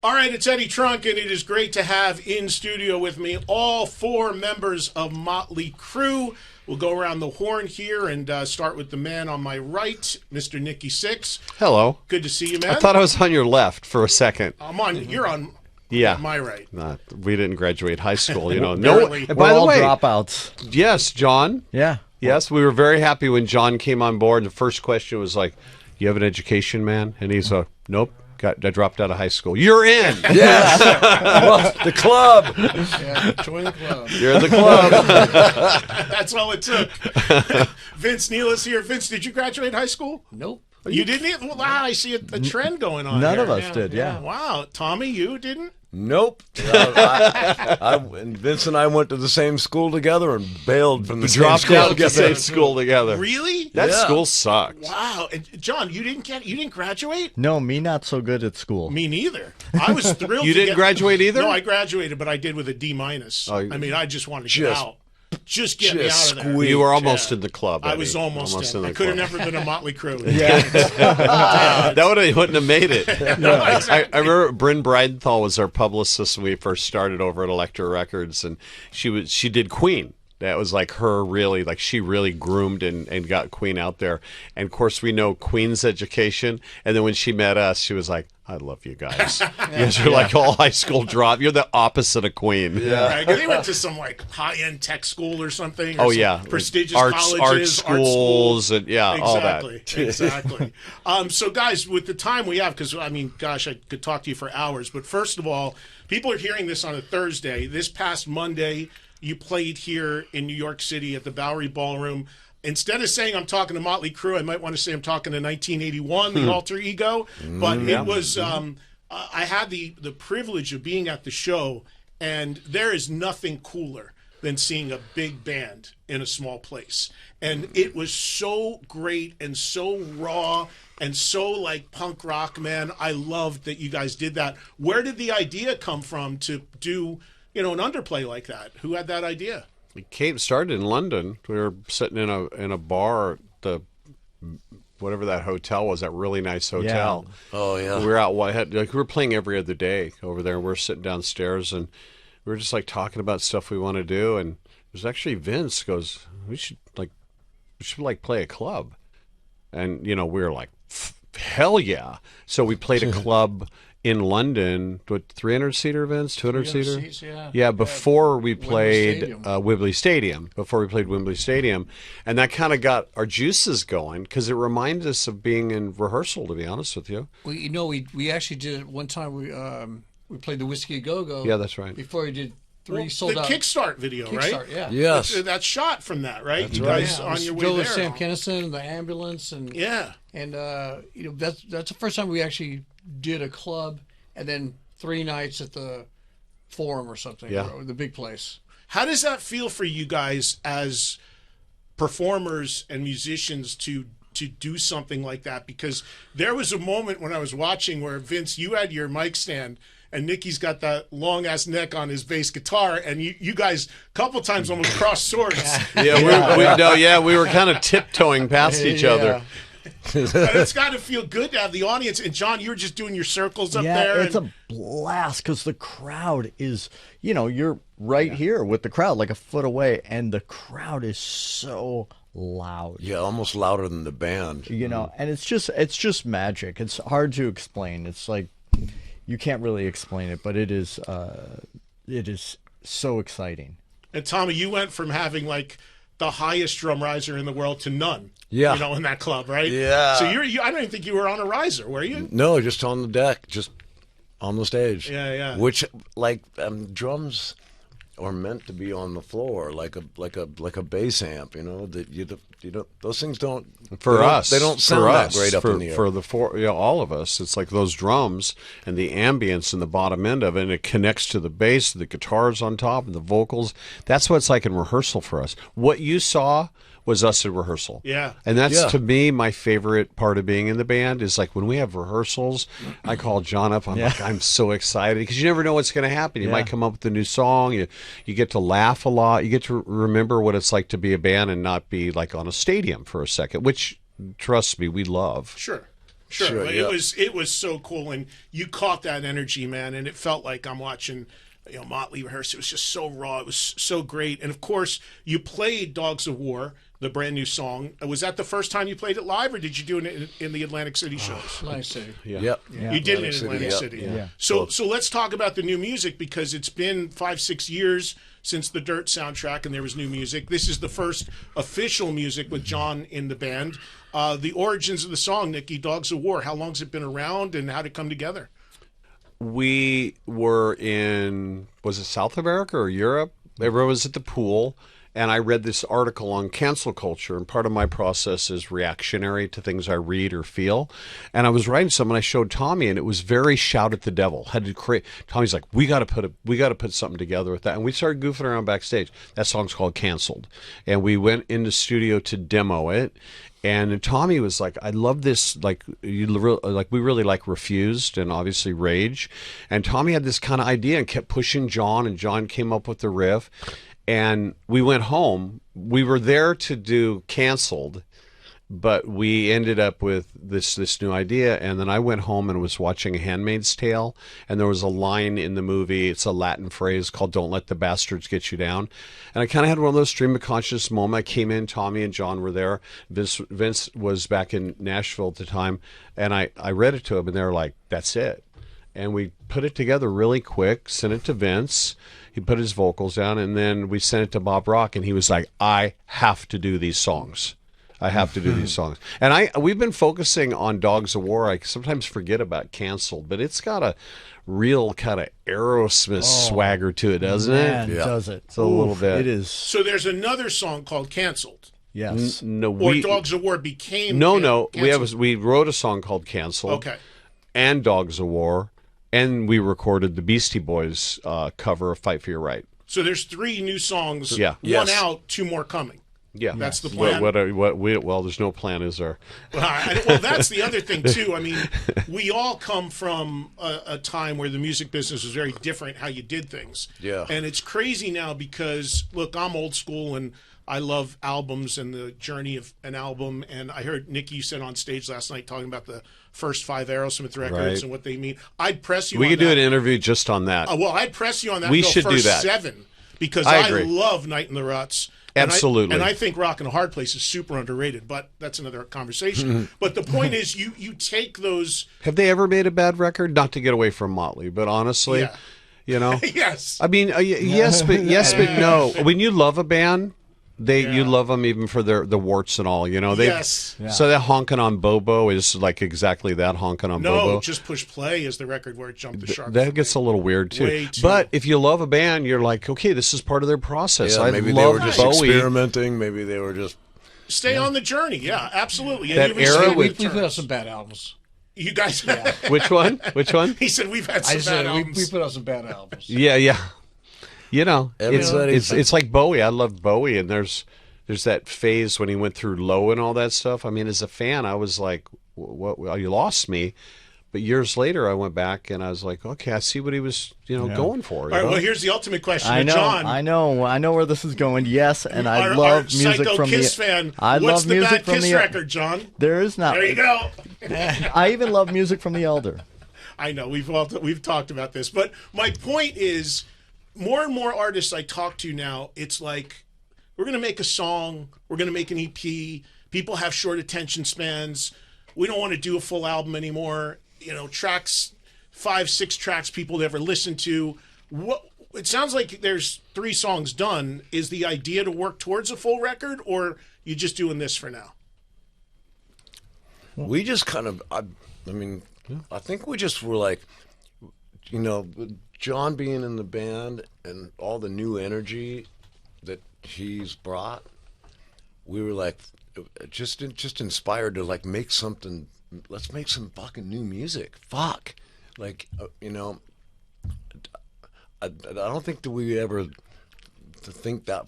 All right, it's Eddie Trunk, and it is great to have in studio with me all 4 members of Mötley Crüe. We'll go around the horn here and start with the man on my right, Mr. Nicky Six. Hello. Good to see you, man. I thought I was on your left for a second. You're on my right. We didn't graduate high school, you know. And by the way, dropouts. Yes, John. Yeah. Yes, we were very happy when John came on board. The first question was like, "You have an education, man?" And he's like, "Nope. I dropped out of high school." You're in. Yes. Well, the club. Yeah, join the club. You're in the club. That's all it took. Vince Neal is here. Vince, did you graduate high school? Nope. You didn't? Well, I see a trend going on. None here. of us did, yeah. Wow. Tommy, you didn't? Nope. And Vince and I went to the same school together and bailed from the same Dropped school out of the together. same school together. Really? That school sucked. Wow. And John, you didn't graduate? No, me not so good at school. Me neither. I was thrilled. You didn't graduate either? No, I graduated, but I did with a D-. Oh, I mean, I just wanted to get out. Just get me out of there. You were almost in the club. I Eddie. was almost in. the I could have club. never been a Mötley Crüe. That wouldn't have made it. No, exactly. I remember Bryn Bridenthal was our publicist when we first started over at Elektra Records, and she did Queen. That was like her really, like she really groomed and got Queen out there. And of course we know Queen's education. And then when she met us, she was like, "I love you guys. You guys are like all high school drop. You're the opposite of Queen." Yeah. Right. They went to some like high-end tech school or something. Or prestigious art colleges, art schools, and all that. Exactly. So guys, with the time we have, because I mean, gosh, I could talk to you for hours. But first of all, people are hearing this on a Thursday. This past Monday, you played here in New York City at the Bowery Ballroom. Instead of saying I'm talking to Mötley Crüe, I might want to say I'm talking to 1981, the alter ego. But it was, I had the privilege of being at the show, and there is nothing cooler than seeing a big band in a small place. And it was so great and so raw and so like punk rock, man. I loved that you guys did that. Where did the idea come from to do, an underplay like that? Who had that idea? It started in London. We were sitting in a bar at the whatever that hotel was, that really nice hotel. Yeah. Oh yeah. We were out Whitehead, like we were playing every other day over there. We were sitting downstairs and we were just like talking about stuff we want to do. And it was actually Vince goes, we should play a club. And we were like, hell yeah! So we played a club in London, 300-seater events, 200-seater? Seats, yeah. Yeah, before we played Wembley Stadium. Before we played Wembley Stadium. And that kind of got our juices going because it reminded us of being in rehearsal, to be honest with you. Well, we actually did it one time. We played the Whiskey A Go-Go. Yeah, that's right. Before we did 3 sold out. The Kickstart video, right? Kickstart, yeah. Yes. That's shot from that, right? That's you right. guys on your way Joe there. with Sam Kinison, the ambulance, and that's the first time we actually did a club, and then 3 nights at the Forum or something, or the big place. How does that feel for you guys as performers and musicians to do something like that? Because there was a moment when I was watching where, Vince, you had your mic stand and Nicky's got that long-ass neck on his bass guitar, and you guys a couple times almost crossed swords. We were kind of tiptoeing past each other. But it's got to feel good to have the audience. And John, you were just doing your circles up there. It's a blast because the crowd is, you're right here with the crowd, like a foot away, and the crowd is so loud. Yeah, almost louder than the band. And it's just magic. It's hard to explain. It's like you can't really explain it, but it is so exciting. And Tommy, you went from having like the highest drum riser in the world to none. Yeah. In that club, right? Yeah. So I don't even think you were on a riser, were you? No, just on the deck, just on the stage. Yeah. Which, drums are meant to be on the floor, like a bass amp. That those things don't. For us, they don't sound that great up in the air. For all of us, it's like those drums and the ambience in the bottom end of it, and it connects to the bass, the guitars on top, and the vocals. That's what it's like in rehearsal for us. What you saw was us in rehearsal. Yeah. And that's, to me, my favorite part of being in the band is like when we have rehearsals, I call John up. I'm like, I'm so excited because you never know what's going to happen. You might come up with a new song. You get to laugh a lot. You get to remember what it's like to be a band and not be like on a stadium for a second, which, trust me, we love. Sure. Sure. It was so cool, and you caught that energy, man, and it felt like I'm watching Mötley rehearse. It was just so raw. It was so great. And of course, you played Dogs of War, the brand new song. Was that the first time you played it live, or did you do it in the Atlantic City shows? Atlantic City. Yeah. Yep. You did it in Atlantic City. Yeah. So let's talk about the new music, because it's been 5-6 years since the Dirt soundtrack and there was new music. This is the first official music with John in the band. The origins of the song, Nikki, Dogs of War, how long's it been around and how did it come together? We were in, was it South America or Europe? Everyone was at the pool, and I read this article on cancel culture, and part of my process is reactionary to things I read or feel. And I was writing some, and I showed Tommy, and it was very shout at the devil. Had to create. Tommy's like, we got to put something together with that, and we started goofing around backstage. That song's called Canceled, and we went into studio to demo it. And Tommy was like, I love this, like we really like Refused and obviously Rage. And Tommy had this kind of idea and kept pushing John, and John came up with the riff. And we went home. We were there to do Canceled, but we ended up with this new idea. And then I went home and was watching A Handmaid's Tale, and there was a line in the movie, it's a Latin phrase called "Don't let the bastards get you down." And I kind of had one of those stream of consciousness moments. I came in, Tommy and John were there. Vince was back in Nashville at the time, and I read it to him, and they were like, that's it. And we put it together really quick, sent it to Vince. He put his vocals down, and then we sent it to Bob Rock, and he was like, I have to do these songs. I have to do these songs. And we've been focusing on Dogs of War. I sometimes forget about Canceled, but it's got a real kind of Aerosmith swagger to it, doesn't it? Yeah. Does it? It's a little bit. It is. So there's another song called Canceled. Yes. Dogs of War became Canceled. We wrote a song called Canceled. Okay. And Dogs of War, and we recorded the Beastie Boys cover of Fight for Your Right. So there's 3 new songs. Yeah. One out, 2 more coming. Yeah, that's the plan. Well, there's no plan, is there? Well, that's the other thing too. I mean, we all come from a time where the music business was very different, how you did things. Yeah, and it's crazy now because look, I'm old school and I love albums and the journey of an album. And I heard Nikki said on stage last night talking about the first 5 Aerosmith records and what they mean. I'd press you. We could do an interview just on that. Well, I'd press you on that. We should do that. 7 because I love Night in the Ruts. Absolutely. And I think Rock in a Hard Place is super underrated, but that's another conversation. But the point is, you take those. Have they ever made a bad record? Not to get away from Mötley, but honestly, yes. I mean, yes, but no. When you love a band, you love them even for the warts and all. Yes. So that Honkin' on Bobo is like exactly that, Honkin' on Bobo. No, Just Push Play is the record where it jumped the shark. That gets a little weird too. But if you love a band, you're like, okay, this is part of their process. Yeah, maybe they were just experimenting. Maybe they were just stay on the journey. Yeah, absolutely. That era, we put out some bad albums. You guys, Which one? He said we've had some bad albums. We put out some bad albums. Yeah. It's like Bowie. I love Bowie, and there's that phase when he went through Low and all that stuff. I mean, as a fan, I was like, "What? You lost me." But years later, I went back and I was like, "Okay, I see what he was, going for." All right. Well, here's the ultimate question, John. I know where this is going. Yes, and I love music from Kiss the. Fan. I What's love the music bad from Kiss the record, John? There is not. There you go. I even love music from the Elder. I know we've talked about this, but my point is, more and more artists I talk to now, it's like we're going to make a song, we're going to make an EP. People have short attention spans. We don't want to do a full album anymore. Tracks, 5-6 tracks people never listen to. It sounds like there's 3 songs done. Is the idea to work towards a full record, or you just doing this for now? We just kind of, I think we just were like, John being in the band and all the new energy that he's brought, we were like, just inspired to like make something. Let's make some fucking new music. Fuck, I don't think that we ever to think that